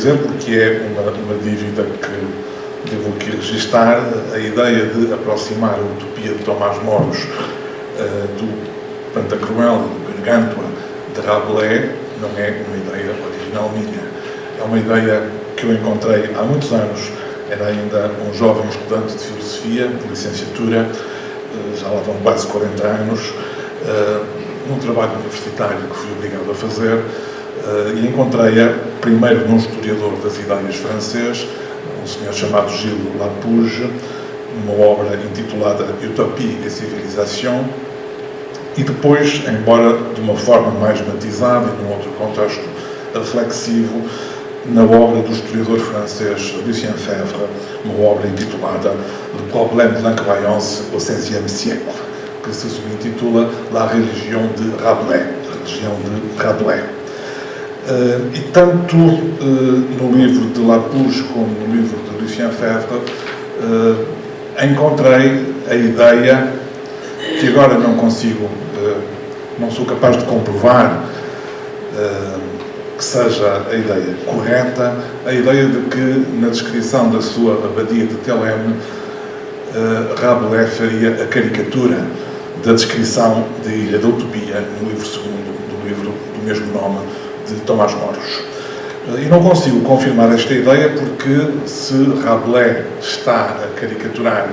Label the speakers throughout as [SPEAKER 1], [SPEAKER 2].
[SPEAKER 1] fazer, porque é uma dívida que devo aqui registar, a ideia de aproximar a utopia de Tomás Moros do Pantagruel, do Gargantua, de Rabelais, não é uma ideia original minha. É uma ideia que eu encontrei há muitos anos, era ainda um jovem estudante de filosofia, de licenciatura, já lá vão quase 40 anos, num trabalho universitário que fui obrigado a fazer, e encontrei-a primeiro num historiador das ideias francês, um senhor chamado Gilles Lapouge, numa obra intitulada Utopie et Civilisation, e depois, embora de uma forma mais matizada e num outro contexto reflexivo, na obra do historiador francês Lucien Febvre, uma obra intitulada Le problème de l'incroyance au XVIe siècle, que se subintitula La religion de Rabelais, a religião de Rabelais. E tanto no livro de Lapouge como no livro de Lucien Febvre encontrei a ideia que agora não consigo, não sou capaz de comprovar que seja a ideia correta, a ideia de que na descrição da sua abadia de Thélème Rabelais faria a caricatura da descrição da Ilha da Utopia no livro segundo do livro do mesmo nome de Tomás Moros. E não consigo confirmar esta ideia porque se Rabelais está a caricaturar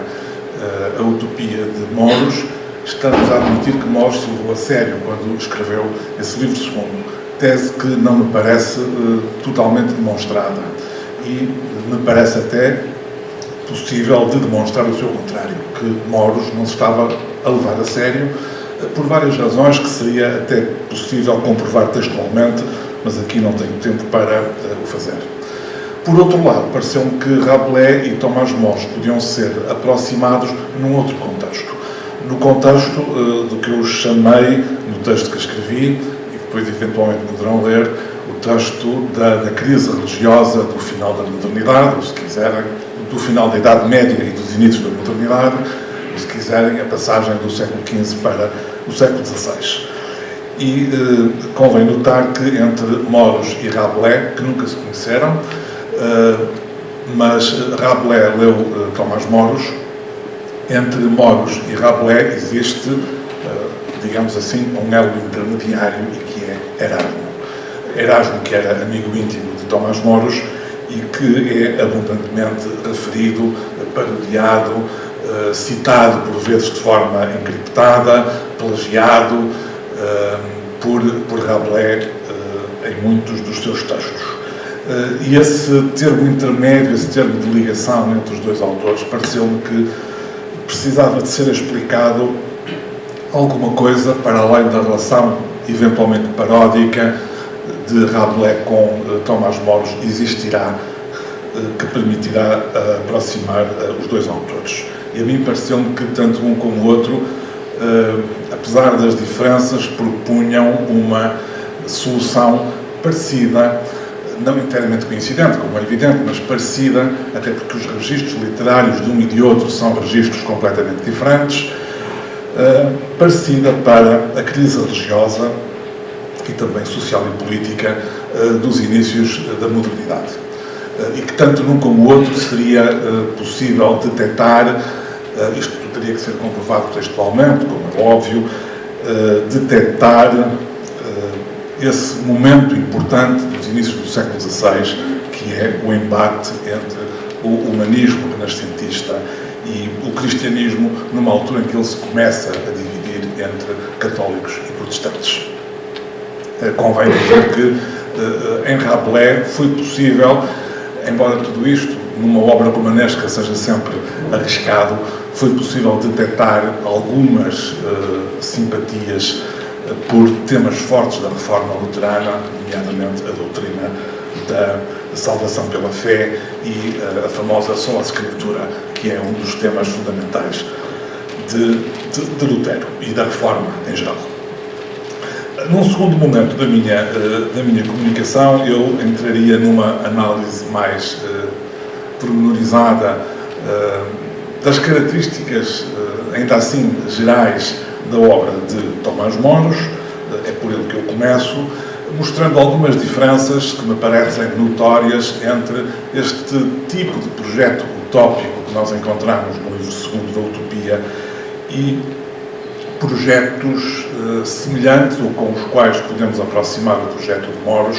[SPEAKER 1] a utopia de Moros, estamos a admitir que Moros se levou a sério quando escreveu esse livro segundo, tese que não me parece totalmente demonstrada e me parece até possível de demonstrar o seu contrário, que Moros não se estava a levar a sério por várias razões que seria até possível comprovar textualmente, mas aqui não tenho tempo para o fazer. Por outro lado, pareceu-me que Rabelais e Tomás Moros podiam ser aproximados num outro contexto. No contexto do que eu chamei, no texto que escrevi, e depois eventualmente poderão ler, o texto da crise religiosa do final da modernidade, ou se quiserem, do final da Idade Média e dos inícios da modernidade, ou se quiserem, a passagem do século XV para o século XVI. E convém notar que entre Moros e Rabelais, que nunca se conheceram, mas Rabelais leu Tomás Moros, entre Moros e Rabelais existe, digamos assim, um elo intermediário e que é Erasmo. Erasmo, que era amigo íntimo de Tomás Moros e que é abundantemente referido, parodiado, citado por vezes de forma encriptada, plagiado por Rabelais em muitos dos seus textos. E esse termo intermédio, esse termo de ligação entre os dois autores, pareceu-me que precisava de ser explicado alguma coisa para além da relação eventualmente paródica de Rabelais com Tomás Moros existirá, que permitirá aproximar os dois autores. E a mim pareceu-me que tanto um como o outro, apesar das diferenças, propunham uma solução parecida, não inteiramente coincidente, como é evidente, mas parecida, até porque os registros literários de um e de outro são registros completamente diferentes, parecida para a crise religiosa e também social e política dos inícios da modernidade. E que tanto num como o outro seria possível detectar, isto teria que ser comprovado textualmente, como é óbvio, detectar esse momento importante dos inícios do século XVI, que é o embate entre o humanismo renascentista e o cristianismo, numa altura em que ele se começa a dividir entre católicos e protestantes. Convém dizer que em Rabelais foi possível, embora tudo isto, numa obra romanesca, seja sempre arriscado, foi possível detectar algumas simpatias por temas fortes da reforma luterana, nomeadamente a doutrina da salvação pela fé e a famosa sola escritura, que é um dos temas fundamentais de Lutero e da reforma em geral. Num segundo momento da minha comunicação, eu entraria numa análise mais pormenorizada das características, ainda assim, gerais da obra de Tomás Moros. É por ele que eu começo, mostrando algumas diferenças que me parecem notórias entre este tipo de projeto utópico que nós encontramos no livro segundo da Utopia e projetos semelhantes ou com os quais podemos aproximar o projeto de Moros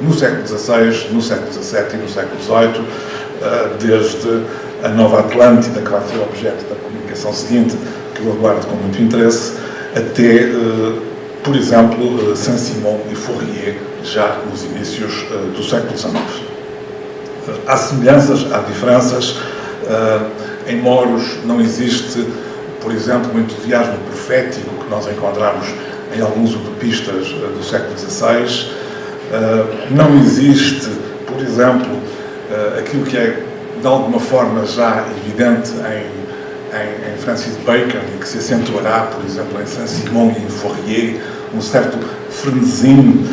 [SPEAKER 1] no século XVI, no século XVII e no século XVIII, desde a Nova Atlântida, que vai ser objeto da comunicação seguinte, que eu aguardo com muito interesse, até, por exemplo, Saint-Simon e Fourier, já nos inícios do século XIX. Há semelhanças, há diferenças. Em Moros não existe, por exemplo, o entusiasmo profético que nós encontramos em alguns utopistas do século XVI. Não existe, por exemplo, aquilo que é, de alguma forma, já evidente em Francis Bacon e que se acentuará, por exemplo, em Saint-Simon e em Fourier, um certo frenesim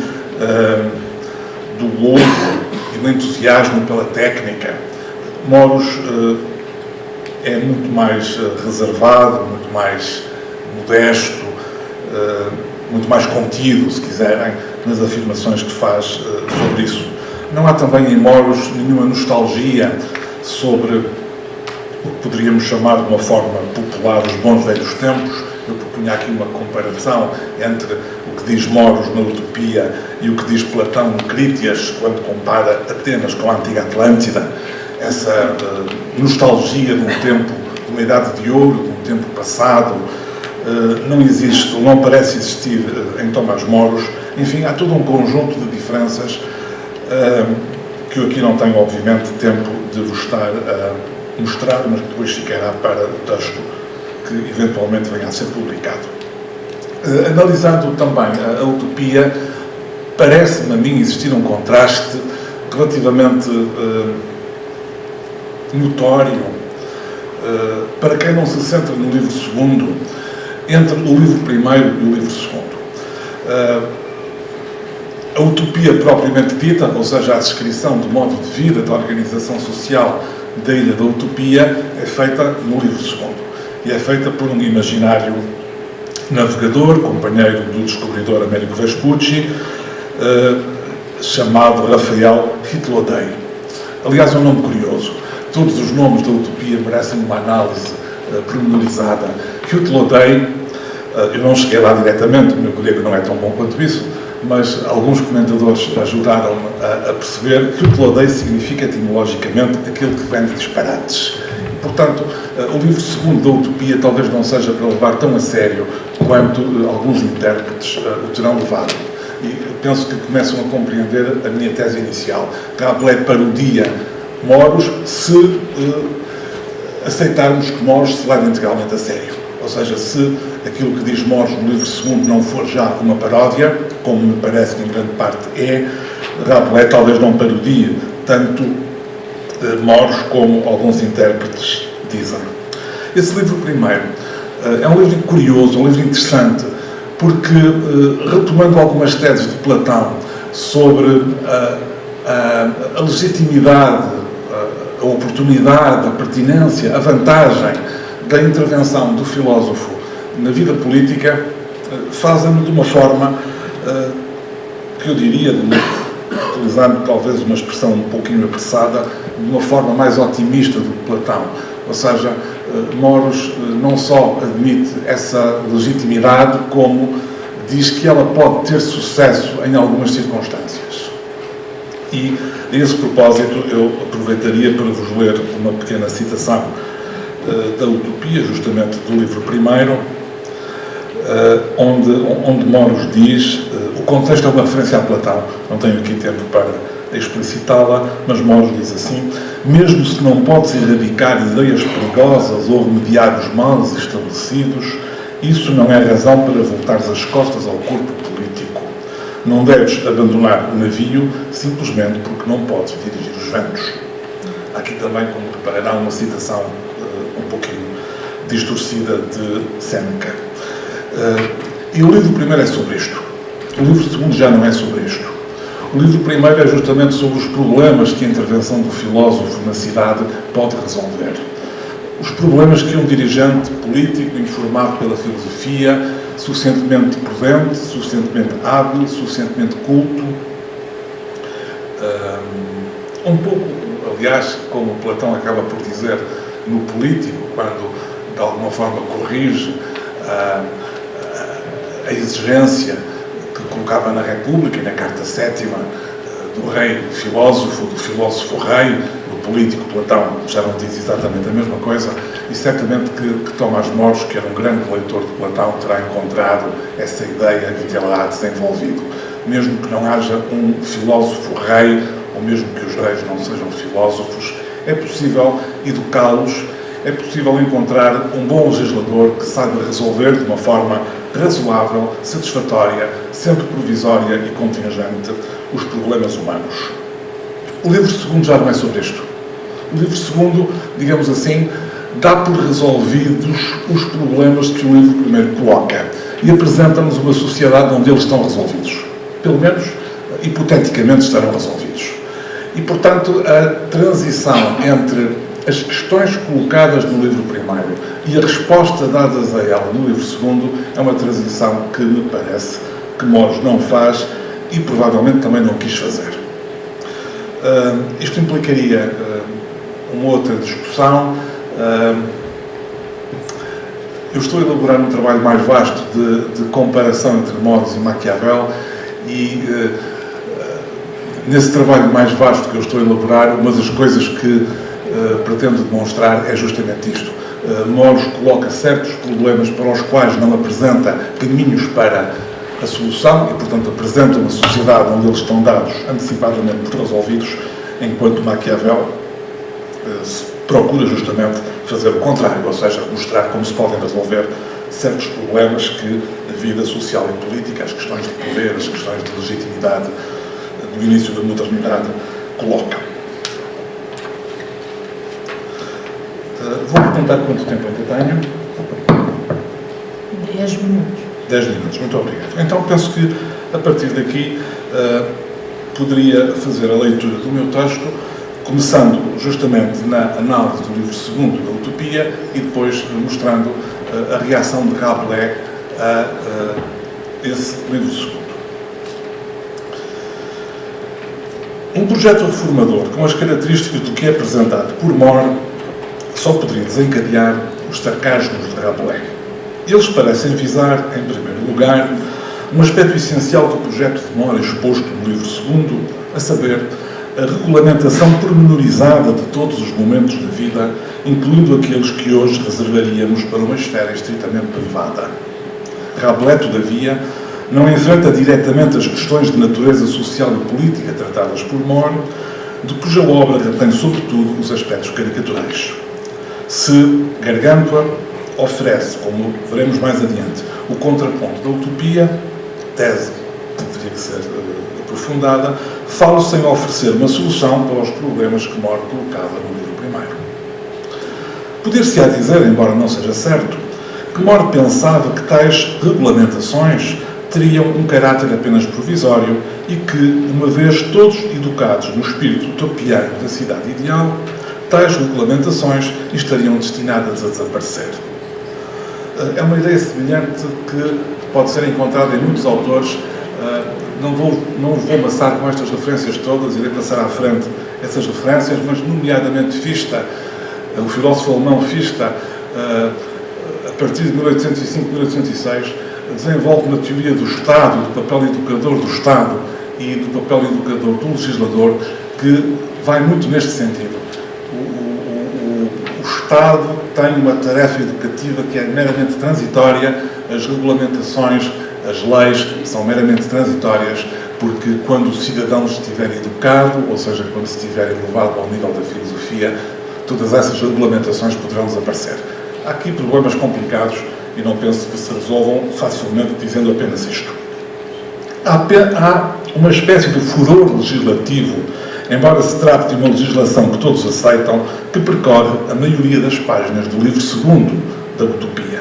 [SPEAKER 1] do louco e do entusiasmo pela técnica. Moros é muito mais reservado, muito mais modesto, muito mais contido, se quiserem, nas afirmações que faz sobre isso. Não há também em Moros nenhuma nostalgia sobre o que poderíamos chamar de uma forma popular os bons velhos tempos. Eu propunha aqui uma comparação entre o que diz Moros na Utopia e o que diz Platão no Crítias, quando compara Atenas com a antiga Atlântida. Essa nostalgia de um tempo, de uma idade de ouro, de um tempo passado, não existe, ou não parece existir em Tomás Moros. Enfim, há todo um conjunto de diferenças que eu aqui não tenho, obviamente, tempo de vos estar a mostrar, mas que depois ficará para o texto que eventualmente venha a ser publicado. Analisando também a Utopia, parece-me a mim existir um contraste relativamente notório, para quem não se centra no livro segundo, entre o livro primeiro e o livro segundo. A utopia propriamente dita, ou seja, a descrição do modo de vida, da organização social da Ilha da Utopia, é feita no livro segundo. E é feita por um imaginário navegador, companheiro do descobridor Américo Vespucci, chamado Rafael Hytloday. Aliás, é um nome curioso. Todos os nomes da Utopia merecem uma análise pormenorizada. Hytloday, eu não cheguei lá diretamente, o meu grego não é tão bom quanto isso, mas alguns comentadores ajudaram-me a perceber que Hytloday significa etimologicamente aquele que vem de disparates. Portanto, o livro segundo da Utopia talvez não seja para levar tão a sério quanto alguns intérpretes o terão levado. E penso que começam a compreender a minha tese inicial. Rabelais parodia Moros se aceitarmos que Moros se leva integralmente a sério. Ou seja, se aquilo que diz Moros no livro segundo não for já uma paródia, como me parece que em grande parte é, Rabelais talvez não parodie tanto Moros como alguns intérpretes dizem. Esse livro primeiro é um livro curioso, um livro interessante, porque, retomando algumas teses de Platão sobre a legitimidade, a oportunidade, a pertinência, a vantagem da intervenção do filósofo na vida política, fazem-no de uma forma que eu diria, utilizando talvez uma expressão um pouquinho apressada, de uma forma mais otimista do que Platão. Ou seja, Moros não só admite essa legitimidade, como diz que ela pode ter sucesso em algumas circunstâncias. E, a esse propósito, eu aproveitaria para vos ler uma pequena citação da Utopia, justamente do livro primeiro, onde Moros diz, o contexto é uma referência a Platão, não tenho aqui tempo para explicitá-la, mas Moros diz assim: mesmo se não podes erradicar ideias perigosas ou remediar os males estabelecidos, isso não é razão para voltares as costas ao corpo político. Não deves abandonar o navio simplesmente porque não podes dirigir os ventos. Aqui também, como reparará, uma citação um pouquinho distorcida de Sêneca. E o livro primeiro é sobre isto. O livro segundo já não é sobre isto. O livro primeiro é justamente sobre os problemas que a intervenção do filósofo na cidade pode resolver. Os problemas que um dirigente político, informado pela filosofia, suficientemente prudente, suficientemente hábil, suficientemente culto. Um pouco, aliás, como Platão acaba por dizer no Político, quando de alguma forma corrige a exigência que colocava na República e na Carta Sétima do rei filósofo, do filósofo rei, do político Platão, já não diz exatamente a mesma coisa, e certamente que Tomás Mores, que era um grande leitor de Platão, terá encontrado essa ideia que ele há desenvolvido. Mesmo que não haja um filósofo rei, ou mesmo que os reis não sejam filósofos, é possível educá-los, é possível encontrar um bom legislador que saiba resolver de uma forma razoável, satisfatória, sempre provisória e contingente os problemas humanos. O livro segundo já não é sobre isto. O livro segundo, digamos assim, dá por resolvidos os problemas que o livro primeiro coloca e apresenta-nos uma sociedade onde eles estão resolvidos. Pelo menos, hipoteticamente, estarão resolvidos. E, portanto, a transição entre as questões colocadas no livro primeiro e a resposta dadas a ela no livro segundo é uma transição que me parece que Mores não faz e provavelmente também não quis fazer. Isto implicaria uma outra discussão. Eu estou a elaborar um trabalho mais vasto de comparação entre Mores e Maquiavel e nesse trabalho mais vasto que eu estou a elaborar, uma das coisas que pretendo demonstrar é justamente isto. Mores coloca certos problemas para os quais não apresenta caminhos para a solução e, portanto, apresenta uma sociedade onde eles estão dados antecipadamente por resolvidos, enquanto Maquiavel procura justamente fazer o contrário, ou seja, mostrar como se podem resolver certos problemas que a vida social e política, as questões de poder, as questões de legitimidade do início da modernidade colocam. Vou perguntar quanto tempo ainda tenho.
[SPEAKER 2] 10 minutos.
[SPEAKER 1] 10 minutos, muito obrigado. Então penso que a partir daqui poderia fazer a leitura do meu texto, começando justamente na análise do livro segundo da Utopia e depois mostrando a reação de Rabelais a esse livro segundo. Um projeto reformador com as características do que é apresentado por More só poderia desencadear os sarcasmos de Rabelais. Eles parecem visar, em primeiro lugar, um aspecto essencial do projeto de More exposto no livro segundo, a saber, a regulamentação pormenorizada de todos os momentos da vida, incluindo aqueles que hoje reservaríamos para uma esfera estritamente privada. Rabelais, todavia, não enfrenta diretamente as questões de natureza social e política tratadas por More, de cuja obra retém, sobretudo, os aspectos caricaturais. Se Gargantua oferece, como veremos mais adiante, o contraponto da utopia, tese que teria que ser aprofundada, falo sem oferecer uma solução para os problemas que More colocava no livro primeiro. Poder-se-á dizer, embora não seja certo, que More pensava que tais regulamentações teriam um caráter apenas provisório e que, uma vez todos educados no espírito utopiano da cidade ideal, tais regulamentações estariam destinadas a desaparecer. É uma ideia semelhante que pode ser encontrada em muitos autores. Não vou amassar com estas referências todas, irei passar à frente essas referências, mas nomeadamente Fichte, o filósofo alemão Fichte, a partir de 1805, 1806, desenvolve uma teoria do Estado, do papel educador do Estado e do papel educador do legislador, que vai muito neste sentido. O Estado tem uma tarefa educativa que é meramente transitória, as regulamentações, as leis são meramente transitórias, porque quando o cidadão estiver educado, ou seja, quando se estiver elevado ao nível da filosofia, todas essas regulamentações poderão desaparecer. Há aqui problemas complicados e não penso que se resolvam facilmente dizendo apenas isto. Há uma espécie de furor legislativo, embora se trate de uma legislação que todos aceitam, que percorre a maioria das páginas do livro segundo da Utopia.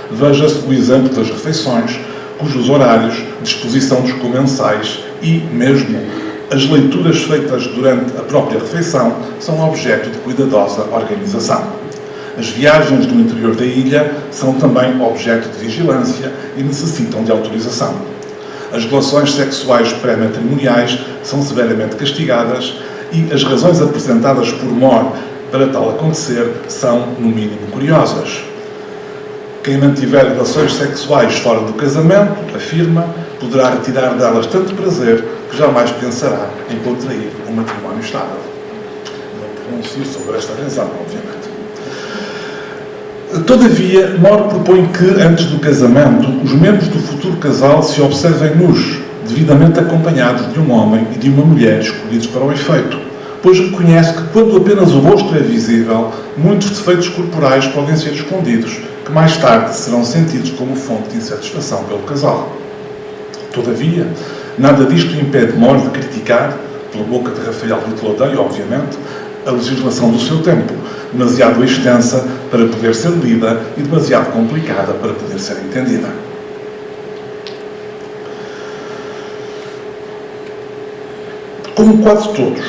[SPEAKER 1] Veja-se o exemplo das refeições, cujos horários, disposição dos comensais e, mesmo, as leituras feitas durante a própria refeição são objeto de cuidadosa organização. As viagens do interior da ilha são também objeto de vigilância e necessitam de autorização. As relações sexuais pré-matrimoniais são severamente castigadas e as razões apresentadas por More para tal acontecer são, no mínimo, curiosas. Quem mantiver relações sexuais fora do casamento, afirma, poderá retirar delas tanto prazer que jamais pensará em contrair um matrimónio estável. Não pronuncio sobre esta razão, obviamente. Todavia, More propõe que, antes do casamento, os membros do futuro casal se observem nus, devidamente acompanhados de um homem e de uma mulher escolhidos para o efeito, pois reconhece que, quando apenas o rosto é visível, muitos defeitos corporais podem ser escondidos, que mais tarde serão sentidos como fonte de insatisfação pelo casal. Todavia, nada disto impede More de criticar, pela boca de Raphael Ritloday, obviamente, a legislação do seu tempo, demasiado extensa para poder ser lida e demasiado complicada para poder ser entendida. Como quase todos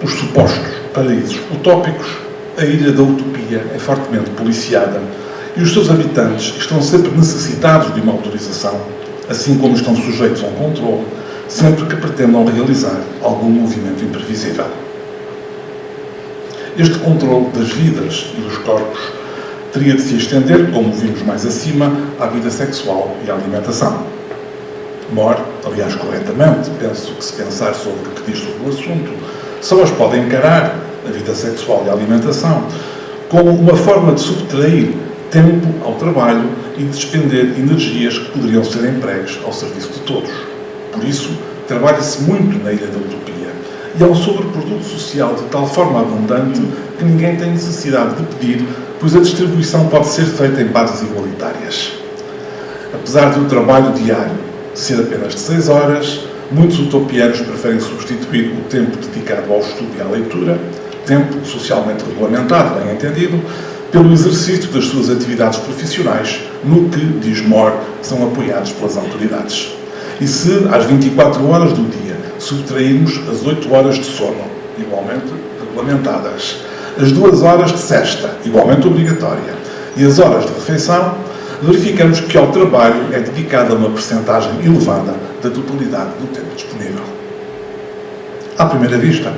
[SPEAKER 1] os supostos paraísos utópicos, a Ilha da Utopia é fortemente policiada e os seus habitantes estão sempre necessitados de uma autorização, assim como estão sujeitos a um controle, sempre que pretendam realizar algum movimento imprevisível. Este controle das vidas e dos corpos teria de se estender, como vimos mais acima, à vida sexual e à alimentação. More, aliás, corretamente, penso que se pensar sobre o que diz sobre o assunto, só as pode encarar, a vida sexual e a alimentação, como uma forma de subtrair tempo ao trabalho e de despender energias que poderiam ser empregues ao serviço de todos. Por isso, trabalha-se muito na Ilha da Utopia. E é um sobreproduto social de tal forma abundante que ninguém tem necessidade de pedir, pois a distribuição pode ser feita em bases igualitárias. Apesar de o trabalho diário ser apenas de 6 horas, muitos utopianos preferem substituir o tempo dedicado ao estudo e à leitura, tempo socialmente regulamentado, bem entendido, pelo exercício das suas atividades profissionais, no que, diz More, são apoiados pelas autoridades. E se, às 24 horas do dia, subtrairmos as 8 horas de sono, igualmente regulamentadas, as 2 horas de sesta, igualmente obrigatória, e as horas de refeição, verificamos que ao trabalho é dedicada uma percentagem elevada da totalidade do tempo disponível. À primeira vista,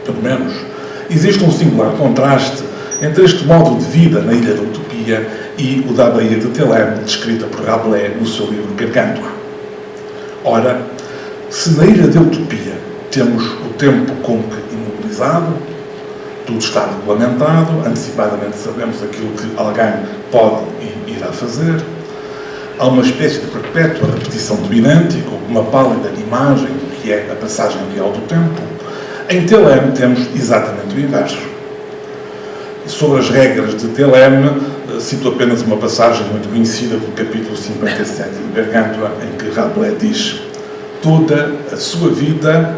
[SPEAKER 1] pelo menos, existe um singular contraste entre este modo de vida na Ilha da Utopia e o da Baía de Theleme, descrita por Rabelais no seu livro Gargantua. Ora, se na Ilha da Utopia temos o tempo como que imobilizado, tudo está regulamentado, antecipadamente sabemos aquilo que alguém pode e irá fazer, há uma espécie de perpétua repetição do idêntico, uma pálida imagem do que é a passagem real do tempo, em Theleme temos exatamente o inverso. Sobre as regras de Theleme, cito apenas uma passagem muito conhecida do capítulo 57 de Gargantua, em que Rabelais diz: toda a sua vida,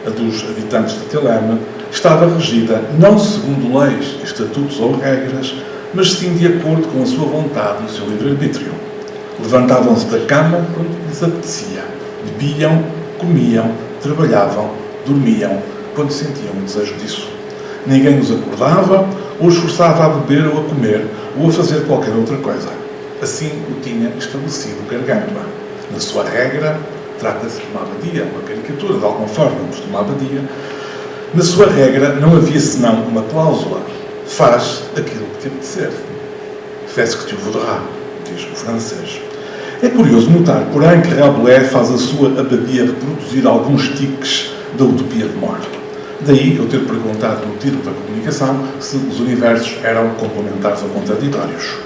[SPEAKER 1] a dos habitantes de Theleme, estava regida não segundo leis, estatutos ou regras, mas sim de acordo com a sua vontade e o seu livre-arbítrio. Levantavam-se da cama quando lhes apetecia, bebiam, comiam, trabalhavam, dormiam, quando sentiam o desejo disso. Ninguém os acordava, ou os forçava a beber ou a comer, ou a fazer qualquer outra coisa. Assim o tinha estabelecido Gargantua. Na sua regra, trata-se de uma abadia, uma caricatura de alguma forma, de uma abadia. Na sua regra não havia senão uma cláusula: faz aquilo que te apetecer. Fais que tu voudras, diz o francês. É curioso notar, porém, que Rabelais faz a sua abadia reproduzir alguns tiques da utopia de More. Daí eu ter perguntado no título da comunicação se os universos eram complementares ou contraditórios.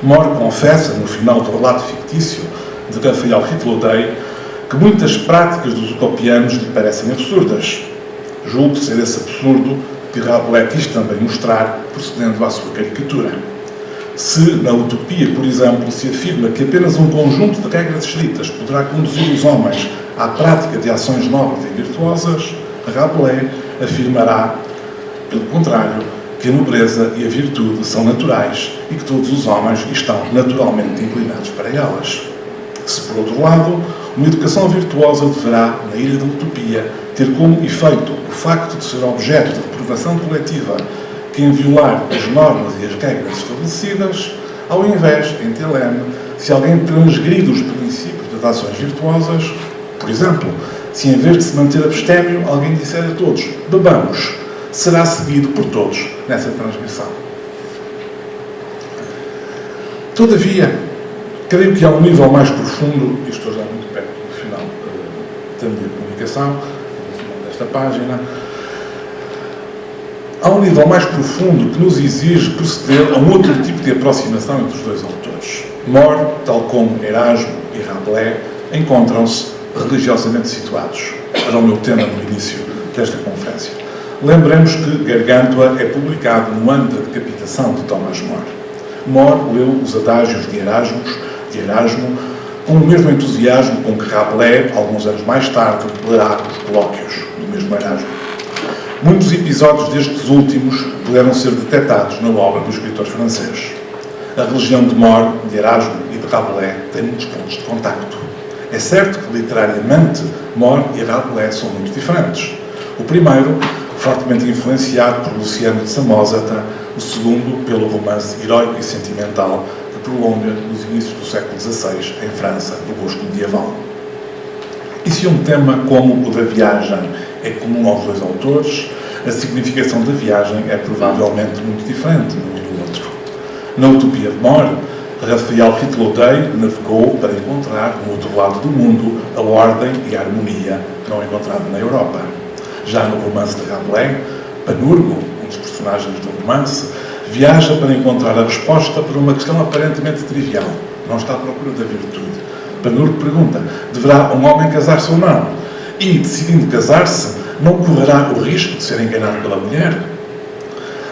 [SPEAKER 1] More confessa, no final do relato fictício de Raphael Ritloday, que muitas práticas dos utopianos lhe parecem absurdas. Julgo ser esse absurdo que Rabelais quis também mostrar, procedendo à sua caricatura. Se, na utopia, por exemplo, se afirma que apenas um conjunto de regras escritas poderá conduzir os homens à prática de ações nobres e virtuosas, Rabelais afirmará, pelo contrário, que a nobreza e a virtude são naturais e que todos os homens estão naturalmente inclinados para elas. Se, por outro lado, uma educação virtuosa deverá, na Ilha da Utopia, ter como efeito o facto de ser objeto de reprovação coletiva que em violar as normas e as regras estabelecidas, ao invés, em TLM, se alguém transgredir os princípios das ações virtuosas, por exemplo, se em vez de se manter abstémio, alguém disser a todos, bebamos, será seguido por todos nessa transgressão. Todavia, creio que há um nível mais profundo, e estou já muito perto do final da minha comunicação, no final desta página, há um nível mais profundo que nos exige proceder a um outro tipo de aproximação entre os dois autores. More, tal como Erasmo e Rabelais, encontram-se religiosamente situados. Era o meu tema no início desta conferência. Lembremos que Gargantua é publicado no ano da decapitação de Thomas More. More leu os adágios de Erasmo com o mesmo entusiasmo com que Rabelais, alguns anos mais tarde, lerá os colóquios do mesmo Erasmo. Muitos episódios destes últimos puderam ser detectados na obra do escritor francês. A religião de More, de Erasmo e de Rabelais tem muitos pontos de contacto. É certo que, literariamente, More e Rabelais são muito diferentes. O primeiro, fortemente influenciado por Luciano de Samosata, o segundo, pelo romance heróico e sentimental que prolonga nos inícios do século XVI, em França, do gosto medieval. E se um tema como o da viagem é comum aos dois autores, a significação da viagem é provavelmente muito diferente num e no outro. Na Utopia de More, Raphael Hitloday navegou para encontrar, no outro lado do mundo, a ordem e a harmonia não encontrada na Europa. Já no romance de Rabelais, Panurgo, um dos personagens do romance, viaja para encontrar a resposta para uma questão aparentemente trivial. Não está à procura da virtude. Panurgo pergunta, deverá um homem casar-se ou não? E, decidindo casar-se, não correrá o risco de ser enganado pela mulher?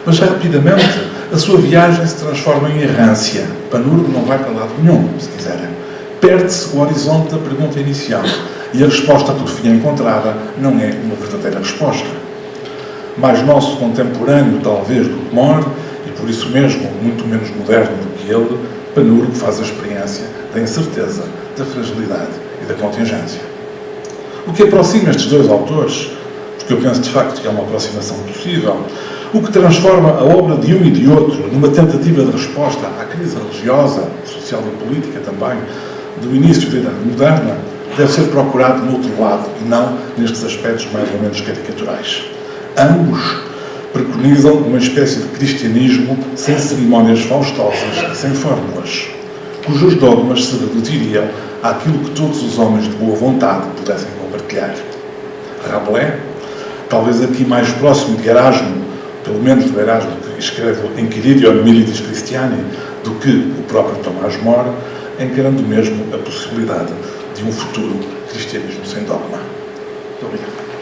[SPEAKER 1] Mas, rapidamente, a sua viagem se transforma em errância. Panurgo não vai para lado nenhum, se quiserem. Perde-se o horizonte da pergunta inicial e a resposta por fim encontrada não é uma verdadeira resposta. Mais nosso contemporâneo, talvez, do que More, e por isso mesmo muito menos moderno do que ele, Panurgo faz a experiência da incerteza, da fragilidade e da contingência. O que aproxima estes dois autores, porque eu penso de facto que é uma aproximação possível, o que transforma a obra de um e de outro numa tentativa de resposta à crise religiosa, social e política também, do início da Idade Moderna, deve ser procurado no outro lado e não nestes aspectos mais ou menos caricaturais. Ambos preconizam uma espécie de cristianismo sem cerimónias faustosas e sem fórmulas, cujos dogmas se reduziriam àquilo que todos os homens de boa vontade pudessem compartilhar. Rabelais, talvez aqui mais próximo de Erasmo, pelo menos do Erasmo que escreve o Inquiridium Militis Christiani, do que o próprio Tomás More, encarando mesmo a possibilidade de um futuro cristianismo sem dogma. Muito obrigado.